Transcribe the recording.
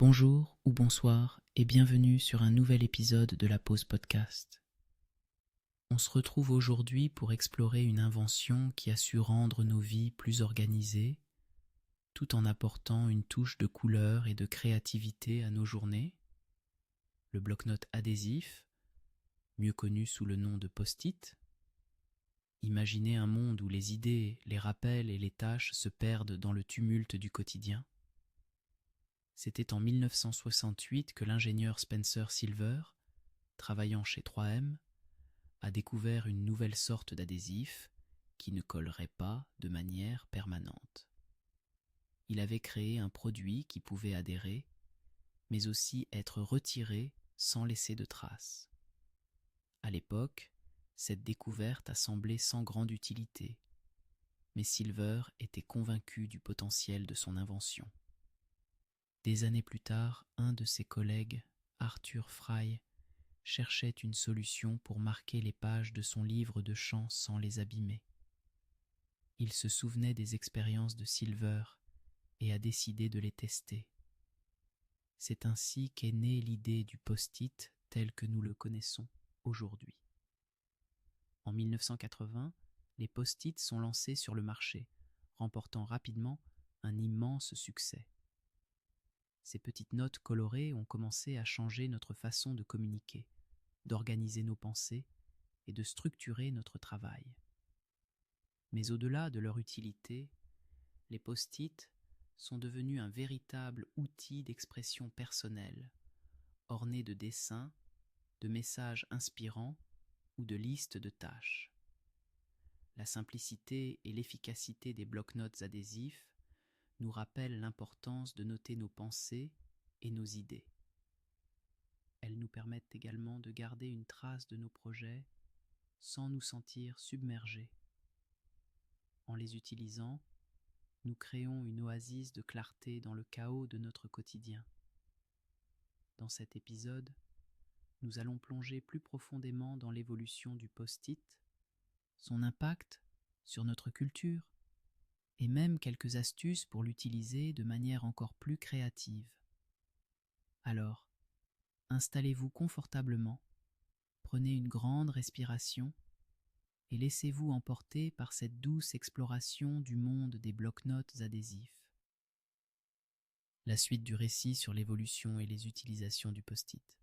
Bonjour ou bonsoir et bienvenue sur un nouvel épisode de la Pause Podcast. On se retrouve aujourd'hui pour explorer une invention qui a su rendre nos vies plus organisées, tout en apportant une touche de couleur et de créativité à nos journées. Le bloc-notes adhésif, mieux connu sous le nom de post-it. Imaginez un monde où les idées, les rappels et les tâches se perdent dans le tumulte du quotidien. C'était en 1968 que l'ingénieur Spencer Silver, travaillant chez 3M, a découvert une nouvelle sorte d'adhésif qui ne collerait pas de manière permanente. Il avait créé un produit qui pouvait adhérer, mais aussi être retiré sans laisser de traces. À l'époque, cette découverte a semblé sans grande utilité, mais Silver était convaincu du potentiel de son invention. Des années plus tard, un de ses collègues, Arthur Fry, cherchait une solution pour marquer les pages de son livre de chants sans les abîmer. Il se souvenait des expériences de Silver et a décidé de les tester. C'est ainsi qu'est née l'idée du post-it tel que nous le connaissons aujourd'hui. En 1980, les post-it sont lancés sur le marché, remportant rapidement un immense succès. Ces petites notes colorées ont commencé à changer notre façon de communiquer, d'organiser nos pensées et de structurer notre travail. Mais au-delà de leur utilité, les post-it sont devenus un véritable outil d'expression personnelle, orné de dessins, de messages inspirants ou de listes de tâches. La simplicité et l'efficacité des bloc-notes adhésifs nous rappellent l'importance de noter nos pensées et nos idées. Elles nous permettent également de garder une trace de nos projets sans nous sentir submergés. En les utilisant, nous créons une oasis de clarté dans le chaos de notre quotidien. Dans cet épisode, nous allons plonger plus profondément dans l'évolution du post-it, son impact sur notre culture, et même quelques astuces pour l'utiliser de manière encore plus créative. Alors, installez-vous confortablement, prenez une grande respiration et laissez-vous emporter par cette douce exploration du monde des bloc-notes adhésifs. La suite du récit sur l'évolution et les utilisations du post-it.